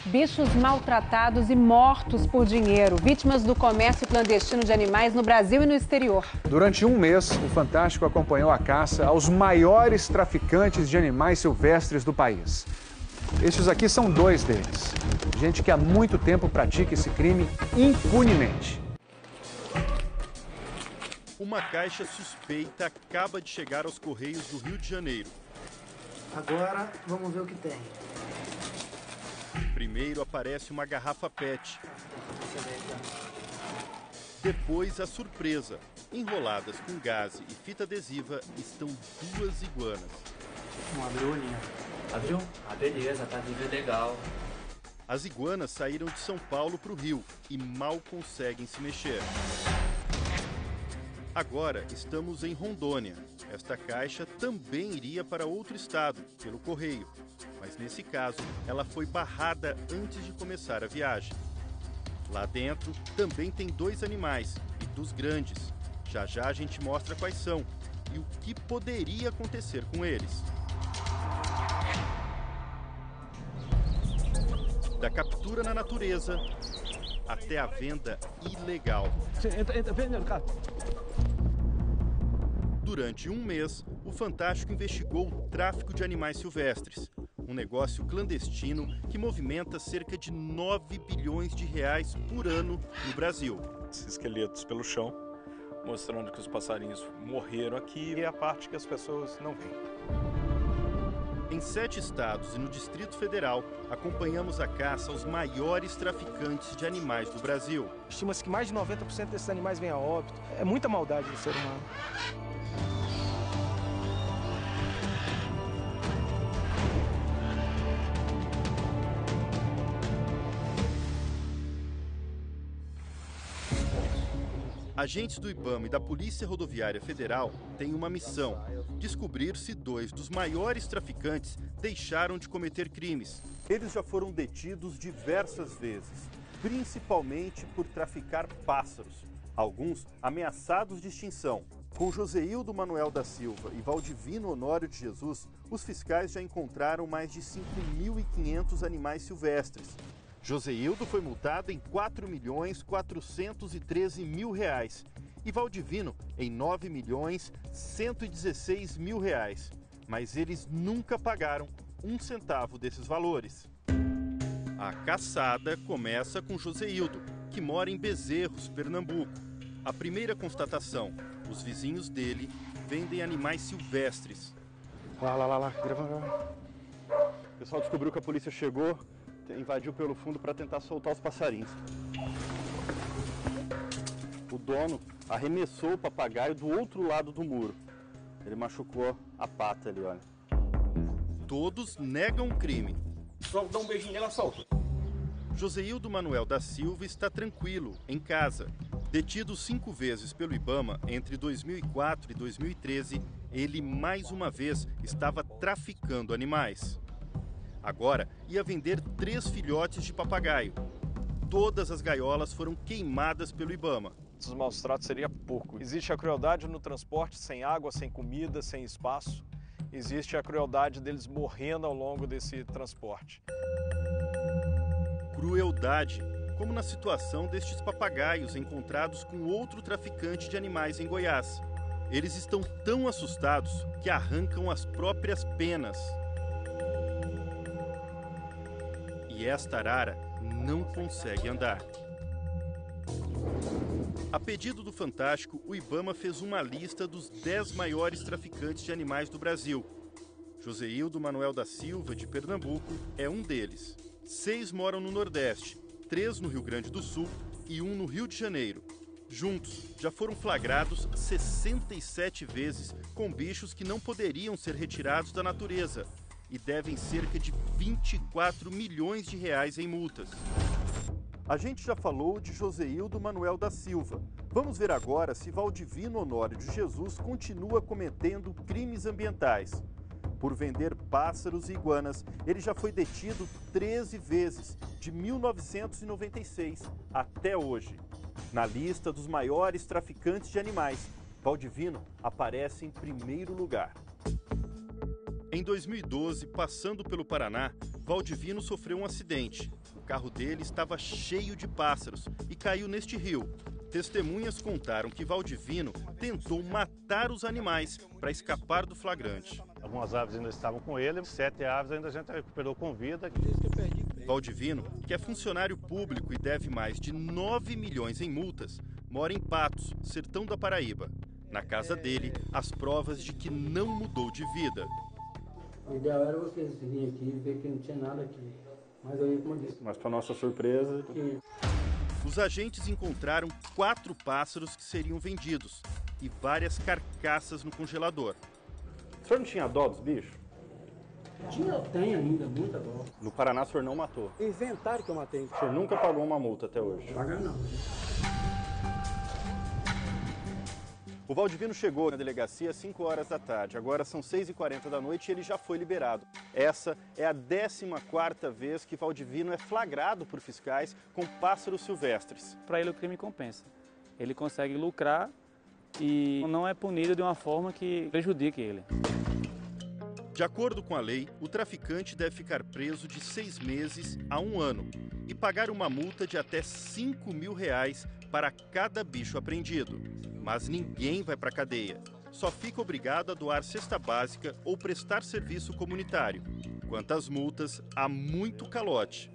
Bichos maltratados e mortos por dinheiro, vítimas do comércio clandestino de animais no Brasil e no exterior. Durante um mês, o Fantástico acompanhou a caça aos maiores traficantes de animais silvestres do país. Estes aqui são dois deles. Gente que há muito tempo pratica esse crime impunemente. Uma caixa suspeita acaba de chegar aos Correios do Rio de Janeiro. Agora, vamos ver o que tem. Primeiro aparece uma garrafa PET. Depois a surpresa. Enroladas com gaze e fita adesiva estão duas iguanas. Não abriu o olhinho. Abriu? Ah, beleza, tá vindo legal. As iguanas saíram de São Paulo para o Rio e mal conseguem se mexer. Agora estamos em Rondônia. Esta caixa também iria para outro estado, pelo correio. Mas nesse caso, ela foi barrada antes de começar a viagem. Lá dentro também tem dois animais, e dos grandes. Já já a gente mostra quais são e o que poderia acontecer com eles. Da captura na natureza até a venda ilegal. Entra, cara. Durante um mês, o Fantástico investigou o tráfico de animais silvestres, um negócio clandestino que movimenta cerca de 9 bilhões de reais por ano no Brasil. Esqueletos pelo chão, mostrando que os passarinhos morreram aqui e é a parte que as pessoas não veem. Em 7 estados e no Distrito Federal, acompanhamos a caça aos maiores traficantes de animais do Brasil. Estima-se que mais de 90% desses animais vêm a óbito. É muita maldade do ser humano. Agentes do IBAMA e da Polícia Rodoviária Federal têm uma missão: descobrir se 2 dos maiores traficantes deixaram de cometer crimes. Eles já foram detidos diversas vezes, principalmente por traficar pássaros, alguns ameaçados de extinção. Com Joseildo Manuel da Silva e Valdivino Honório de Jesus, os fiscais já encontraram mais de 5.500 animais silvestres. Joseildo foi multado em R$ 4.413.000 e Valdivino em R$ 9.116.000. Mas eles nunca pagaram um centavo desses valores. A caçada começa com Joseildo, que mora em Bezerros, Pernambuco. A primeira constatação: os vizinhos dele vendem animais silvestres. Lá, grava. O pessoal descobriu que a polícia chegou, invadiu pelo fundo para tentar soltar os passarinhos. O dono arremessou o papagaio do outro lado do muro. Ele machucou a pata ali, olha. Todos negam o crime. Só dá um beijinho nela, solta. Joseildo Manuel da Silva está tranquilo, em casa. Detido 5 vezes pelo IBAMA entre 2004 e 2013, ele mais uma vez estava traficando animais. Agora ia vender 3 filhotes de papagaio. Todas as gaiolas foram queimadas pelo IBAMA. Os maus tratos seria pouco. Existe a crueldade no transporte, sem água, sem comida, sem espaço. Existe a crueldade deles morrendo ao longo desse transporte. Crueldade, como na situação destes papagaios encontrados com outro traficante de animais em Goiás. Eles estão tão assustados que arrancam as próprias penas. E esta arara não consegue andar. A pedido do Fantástico, o IBAMA fez uma lista dos 10 maiores traficantes de animais do Brasil. Joseildo Manuel da Silva, de Pernambuco, é um deles. 6 moram no Nordeste, 3 no Rio Grande do Sul e 1 no Rio de Janeiro. Juntos, já foram flagrados 67 vezes com bichos que não poderiam ser retirados da natureza e devem cerca de 24 milhões de reais em multas. A gente já falou de Joseildo Manuel da Silva. Vamos ver agora se Valdivino Honório de Jesus continua cometendo crimes ambientais. Por vender pássaros e iguanas, ele já foi detido 13 vezes, de 1996 até hoje. Na lista dos maiores traficantes de animais, Valdivino aparece em primeiro lugar. Em 2012, passando pelo Paraná, Valdivino sofreu um acidente. carro dele estava cheio de pássaros e caiu neste rio. Testemunhas contaram que Valdivino tentou matar os animais para escapar do flagrante. Algumas aves ainda estavam com ele, 7 aves ainda a gente recuperou com vida. Valdivino, que é funcionário público e deve mais de 9 milhões em multas, mora em Patos, sertão da Paraíba. Na casa dele, as provas de que não mudou de vida. O ideal era vocês virem aqui e ver que não tinha nada aqui. Mas aí, como eu disse... Mas, para nossa surpresa... Os agentes encontraram 4 pássaros que seriam vendidos e várias carcaças no congelador. O senhor não tinha dó dos bichos? Tem ainda, muita dó. No Paraná, o senhor não matou. Inventaram que eu matei. O senhor nunca pagou uma multa até hoje? Pagar não. O Valdivino chegou na delegacia às 5 horas da tarde. Agora são 6h40 da noite e ele já foi liberado. Essa é a 14ª vez que Valdivino é flagrado por fiscais com pássaros silvestres. Para ele o crime compensa. Ele consegue lucrar e não é punido de uma forma que prejudique ele. De acordo com a lei, o traficante deve ficar preso de 6 meses a 1 ano e pagar uma multa de até R$5.000 para cada bicho apreendido. Mas ninguém vai para a cadeia. Só fica obrigado a doar cesta básica ou prestar serviço comunitário. Quanto às multas, há muito calote.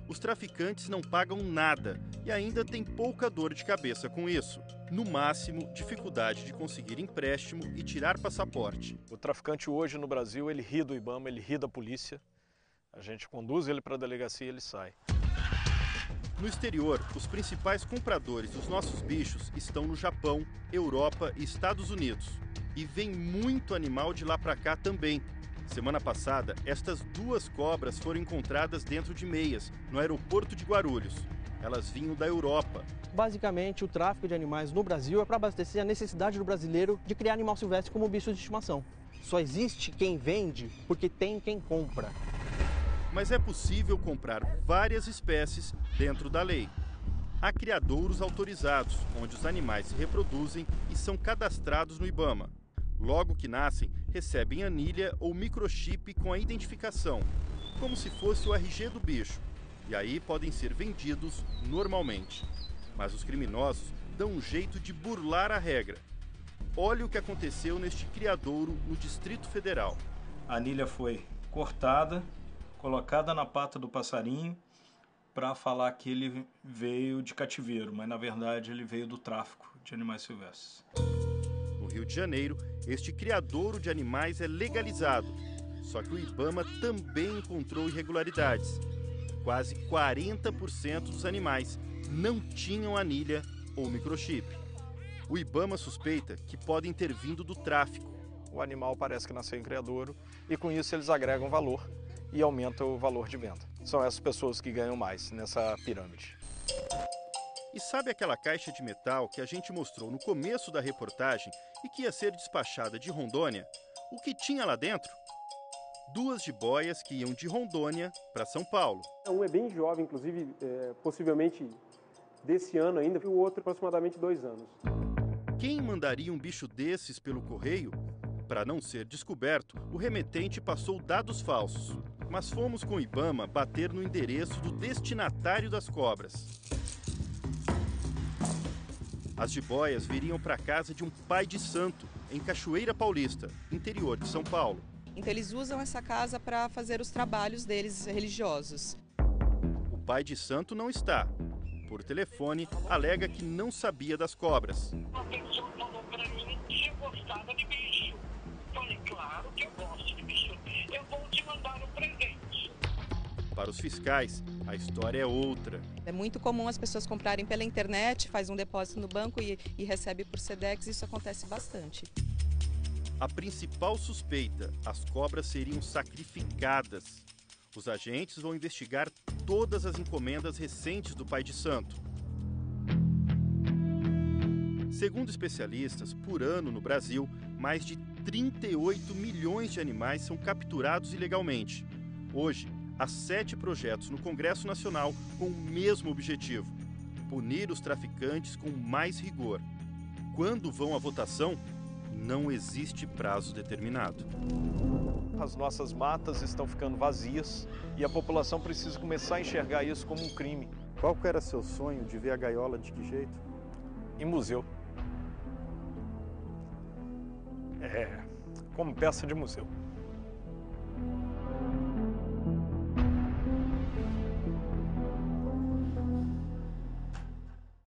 Os traficantes não pagam nada e ainda tem pouca dor de cabeça com isso. No máximo, dificuldade de conseguir empréstimo e tirar passaporte. O traficante hoje no Brasil, ele ri do IBAMA, ele ri da polícia. A gente conduz ele para a delegacia e ele sai. No exterior, os principais compradores dos nossos bichos estão no Japão, Europa e Estados Unidos. E vem muito animal de lá para cá também. Semana passada, estas 2 cobras foram encontradas dentro de meias, no aeroporto de Guarulhos. Elas vinham da Europa. Basicamente, o tráfico de animais no Brasil é para abastecer a necessidade do brasileiro de criar animal silvestre como bicho de estimação. Só existe quem vende porque tem quem compra. Mas é possível comprar várias espécies dentro da lei. Há criadouros autorizados, onde os animais se reproduzem e são cadastrados no IBAMA. Logo que nascem, recebem anilha ou microchip com a identificação, como se fosse o RG do bicho. E aí podem ser vendidos normalmente. Mas os criminosos dão um jeito de burlar a regra. Olha o que aconteceu neste criadouro no Distrito Federal. A anilha foi cortada, colocada na pata do passarinho para falar que ele veio de cativeiro, mas na verdade ele veio do tráfico de animais silvestres. No Rio de Janeiro, este criadouro de animais é legalizado. Só que o IBAMA também encontrou irregularidades. Quase 40% dos animais não tinham anilha ou microchip. O IBAMA suspeita que podem ter vindo do tráfico. O animal parece que nasceu em criadouro e com isso eles agregam valor e aumentam o valor de venda. São essas pessoas que ganham mais nessa pirâmide. E sabe aquela caixa de metal que a gente mostrou no começo da reportagem e que ia ser despachada de Rondônia? O que tinha lá dentro? 2 jiboias que iam de Rondônia para São Paulo. Um é bem jovem, inclusive, possivelmente desse ano ainda, e o outro aproximadamente 2 anos. Quem mandaria um bicho desses pelo correio? Para não ser descoberto, o remetente passou dados falsos. Mas fomos com o IBAMA bater no endereço do destinatário das cobras. As jiboias viriam para a casa de um pai de santo, em Cachoeira Paulista, interior de São Paulo. Então eles usam essa casa para fazer os trabalhos deles religiosos. O pai de santo não está. Por telefone, alega que não sabia das cobras. A pessoa falou para mim que eu gostava de bicho. Falei, claro que eu gosto de bicho. Eu vou te mandar um presente. Para os fiscais, a história é outra. É muito comum as pessoas comprarem pela internet, faz um depósito no banco e recebe por Sedex. Isso acontece bastante. A principal suspeita, as cobras seriam sacrificadas. Os agentes vão investigar todas as encomendas recentes do pai de santo. Segundo especialistas, por ano no Brasil, mais de 38 milhões de animais são capturados ilegalmente. Hoje, há 7 projetos no Congresso Nacional com o mesmo objetivo: punir os traficantes com mais rigor. Quando vão à votação? Não existe prazo determinado. as nossas matas estão ficando vazias e a população precisa começar a enxergar isso como um crime. Qual que era seu sonho de ver a gaiola de que jeito? Em museu. Como peça de museu.